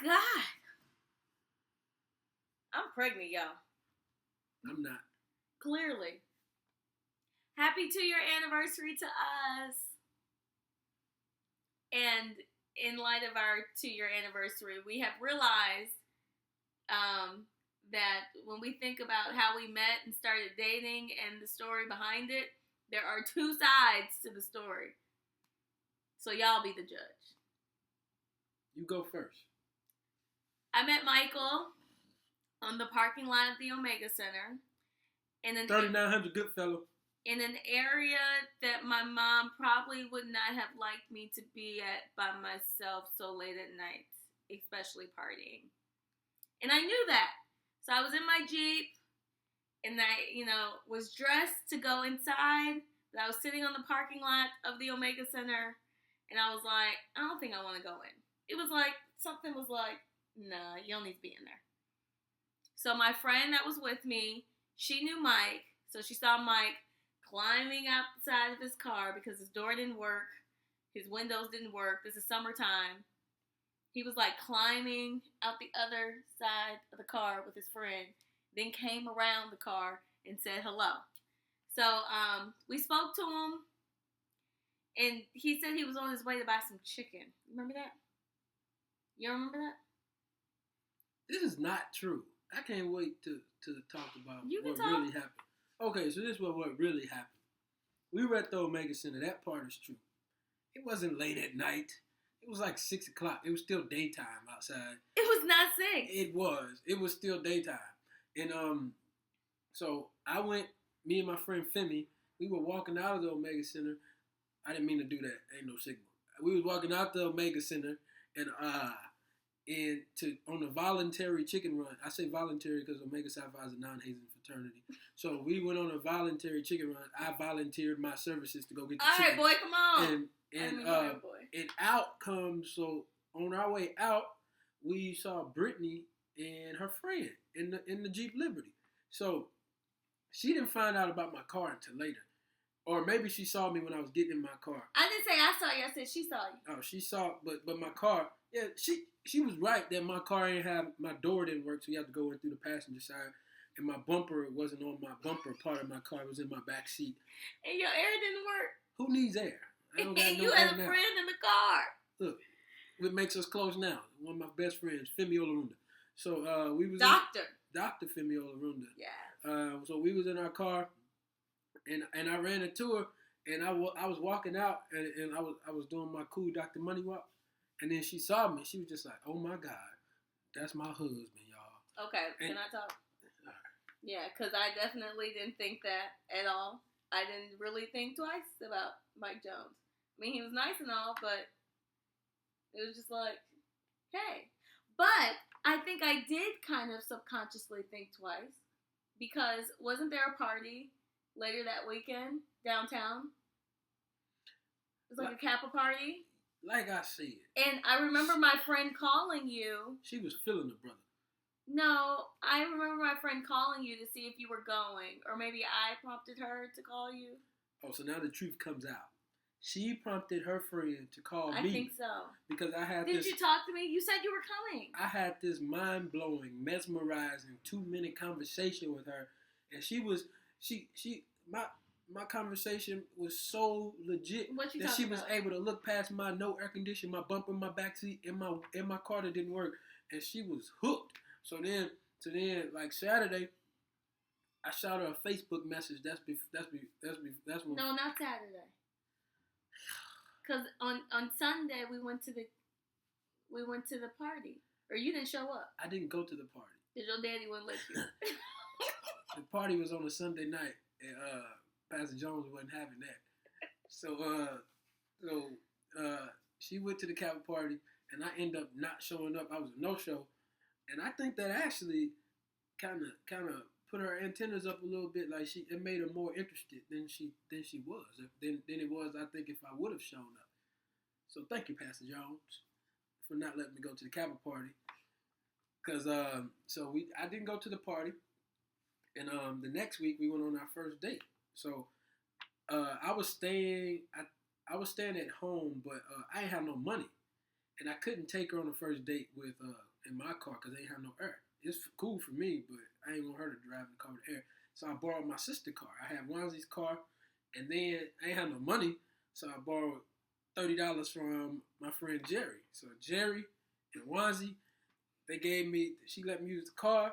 God. I'm pregnant, y'all. I'm not. Clearly. Happy 2-year anniversary to us. And in light of our 2-year anniversary, we have realized that when we think about how we met and started dating and the story behind it, there are 2 sides to the story. So y'all be the judge. You go first. I met Michael on the parking lot of the Omega Center. In an 3900 Goodfellow. In an area that my mom probably would not have liked me to be at by myself so late at night, especially partying. And I knew that. So I was in my Jeep, and I, was dressed to go inside, but I was sitting on the parking lot of the Omega Center, and I was like, I don't think I want to go in. It was like, something was like, nah, you don't need to be in there. So my friend that was with me, she knew Mike, so she saw Mike climbing out the side of his car because his door didn't work, his windows didn't work. This is summertime. He was like climbing out the other side of the car with his friend, then came around the car and said hello. So we spoke to him, and he said he was on his way to buy some chicken. Remember that? You remember that? This is not true. I can't wait to talk about what talk. Really happened. Okay, so this is what really happened. We were at the Omega Center. That part is true. It wasn't late at night. It was like 6 o'clock. It was still daytime outside. It was not 6. It was. It was still daytime. And so I went, me and my friend Femi, we were walking out of the Omega Center. I didn't mean to do that. Ain't no signal. We was walking out the Omega Center and on a voluntary chicken run. I say voluntary because Omega Psi Phi is a non-hazing fraternity. So we went on a voluntary chicken run. I volunteered my services to go get the chicken. All right, boy, come on. And out comes, so on our way out, we saw Brittany and her friend in the Jeep Liberty. So she didn't find out about my car until later. Or maybe she saw me when I was getting in my car. I didn't say I saw you. I said she saw you. Oh, she saw, but my car, yeah, she was right that my car my door didn't work, so you had to go in through the passenger side. And my bumper wasn't on my bumper part of my car. It was in my back seat. And your air didn't work. Who needs air? I don't got And no you had air a now. friend in the car. Look, what makes us close now? One of my best friends, Femi Olarunda. So we was Dr. Femi Olarunda. Yeah. So we was in our car, and I ran into her, and I was walking out, and I was doing my cool Dr. Money walk, and then she saw me. She was just like, "Oh my God, that's my husband, y'all." Okay, can I talk? Yeah, because I definitely didn't think that at all. I didn't really think twice about Mike Jones. I mean, he was nice and all, but it was just like, hey. But I think I did kind of subconsciously think twice because wasn't there a party later that weekend downtown? It was like a Kappa party. Like I said. And I remember my friend calling you. She was feeling the brother. No, I remember my friend calling you to see if you were going. Or maybe I prompted her to call you. Oh, so now the truth comes out. She prompted her friend to call me. I think so. Because I had Did you talk to me? You said you were coming. I had this mind-blowing, mesmerizing 2-minute conversation with her. And my conversation was so legit that she was able to look past my no air conditioning, my bumper in my backseat, in my car that didn't work. And she was hooked. So then, like Saturday, I shot her a Facebook message. That's when. No, not Saturday. Cause on Sunday we went to the party, or you didn't show up. I didn't go to the party. Did your daddy wouldn't let you? The party was on a Sunday night, and Pastor Jones wasn't having that. So she went to the Kappa party, and I ended up not showing up. I was a no-show. And I think that actually kind of put her antennas up a little bit. Like it made her more interested than she was. Than it was, I think, if I would have shown up. So thank you, Pastor Jones, for not letting me go to the Kappa party. Cause I didn't go to the party, and the next week we went on our first date. So I was staying at home, but I didn't have no money. and I couldn't take her on the first date with in my car because they ain't have no air. It's cool for me, but I ain't want her to drive in the car with air. So I borrowed my sister's car. I had Wanzi's car, and then I ain't have no money, so I borrowed $30 from my friend Jerry. So Jerry and Wanzi, she let me use the car.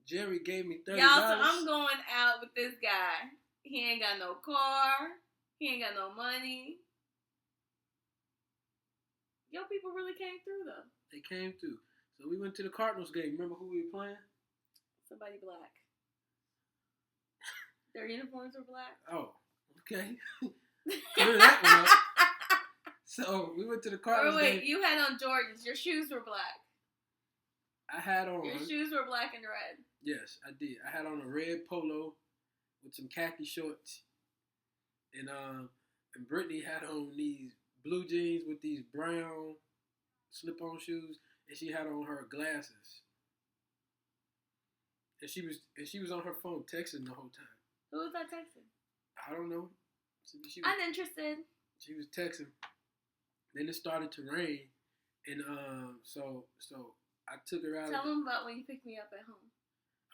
Jerry gave me $30. Y'all, so I'm going out with this guy. He ain't got no car. He ain't got no money. Yo, people really came through, though. They came through. So we went to the Cardinals game. Remember who we were playing? Somebody black. Their uniforms were black. Oh, okay. Clear that one up. So we went to the Cardinals game. You had on Jordans. Your shoes were black. I had on. Your shoes were black and red. Yes, I did. I had on a red polo with some khaki shorts, and Brittany had on these blue jeans with these brown slip-on shoes, and she had on her glasses. And she was on her phone texting the whole time. Who was that texting? I don't know. Uninterested. She was texting. Then it started to rain, and so I took her out. Tell them about when you picked me up at home.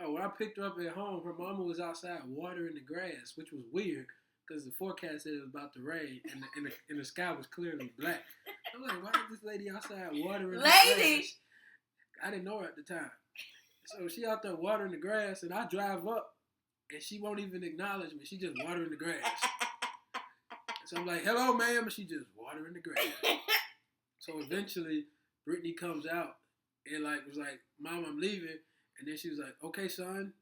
Oh, when I picked her up at home, her mama was outside watering the grass, which was weird because the forecast said it was about to rain, and the sky was clearly black. I'm like, why is this lady outside watering the grass? I didn't know her at the time. So she out there watering the grass, and I drive up, and she won't even acknowledge me. She just watering the grass. So I'm like, hello, ma'am, and she just watering the grass. So eventually, Brittany comes out and was like, Mom, I'm leaving. And then she was like, okay, son.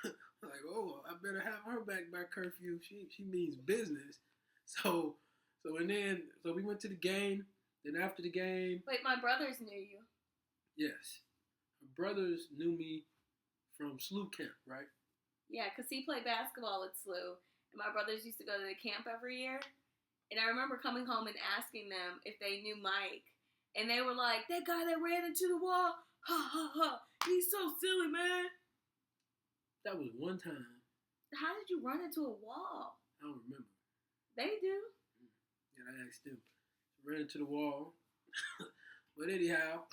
I'm like, oh, I better have her back by curfew. She means business. So we went to the game. Then after the game. Wait, my brothers knew you. Yes. My brothers knew me from SLU camp, right? Yeah, because he played basketball at SLU. And my brothers used to go to the camp every year. And I remember coming home and asking them if they knew Mike. And they were like, that guy that ran into the wall. Ha, ha, ha. He's so silly, man. That was one time. How did you run into a wall? I don't remember. They do. Yeah, I asked them. Ran into the wall. But anyhow,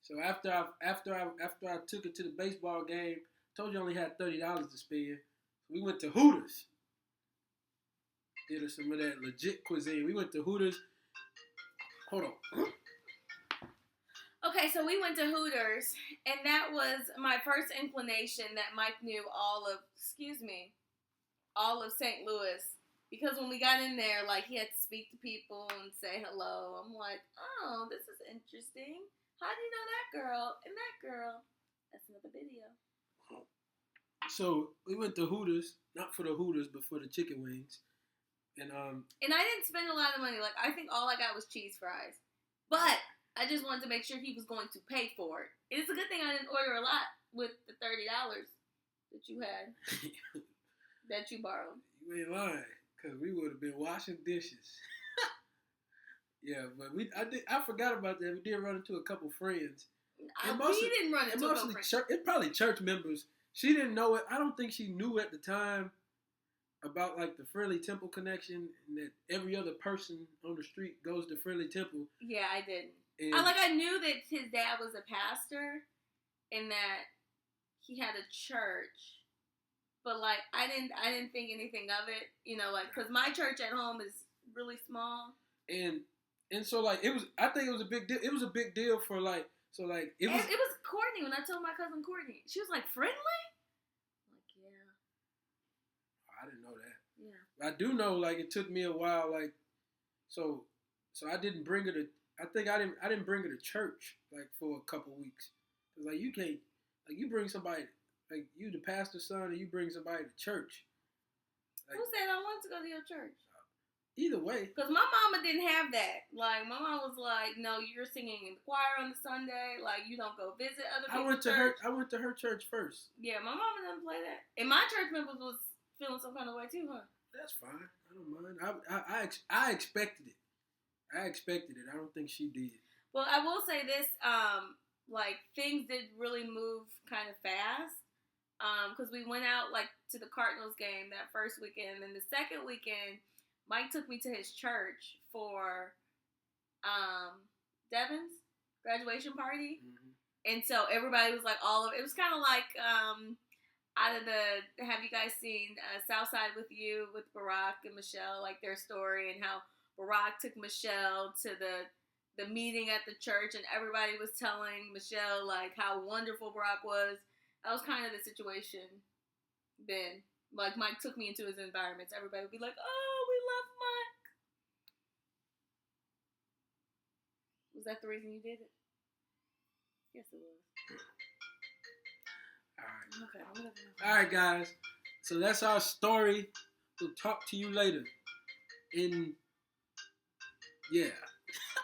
so after I took it to the baseball game, told you I only had $30 to spend. We went to Hooters. Did us some of that legit cuisine. We went to Hooters. Hold on. Okay, so we went to Hooters, and that was my first inclination that Mike knew all of St. Louis. Because when we got in there, he had to speak to people and say hello. I'm like, oh, this is interesting. How do you know that girl and that girl? That's another video. So we went to Hooters, not for the Hooters, but for the chicken wings. And I didn't spend a lot of money. I think all I got was cheese fries. But I just wanted to make sure he was going to pay for it. It's a good thing I didn't order a lot with the $30 that you had, that you borrowed. You ain't lying, because we would have been washing dishes. Yeah, but I forgot about that. We did run into a couple friends. We didn't run into a couple friends. It's probably church members. She didn't know it. I don't think she knew at the time about the Friendly Temple connection, and that every other person on the street goes to Friendly Temple. Yeah, I didn't. I knew that his dad was a pastor, and that he had a church, but I didn't think anything of it, because my church at home is really small. And so it was. I think it was a big deal. It was a big deal for it was. It was Courtney when I told my cousin Courtney. She was like, friendly. I'm like, yeah. I didn't know that. Yeah. I do know it took me a while so I didn't bring her to. I think I didn't bring her to church for a couple weeks. Cause you can't you bring somebody you the pastor's son and you bring somebody to church. Who said I wanted to go to your church? Either way. Cause my mama didn't have that. My mom was like, no, you're singing in the choir on the Sunday. You don't go visit other people's church. I went to her church first. Yeah, my mama didn't play that. And my church members was feeling some kind of way too, huh? That's fine. I don't mind. I expected it. I expected it. I don't think she did. Well, I will say this, things did really move kind of fast, because we went out, to the Cardinals game that first weekend, and then the second weekend, Mike took me to his church for, Devin's graduation party. Mm-hmm. And so everybody was like it was kind of like out of have you guys seen Southside with You with Barack and Michelle, like their story and how Barack took Michelle to the meeting at the church and everybody was telling Michelle like how wonderful Barack was. That was kind of the situation then. Like Mike took me into his environments. Everybody would be like, "Oh, we love Mike." Was that the reason you did it? Yes, it was. All right. Okay. All right, guys. So that's our story. We'll talk to you later. Yeah.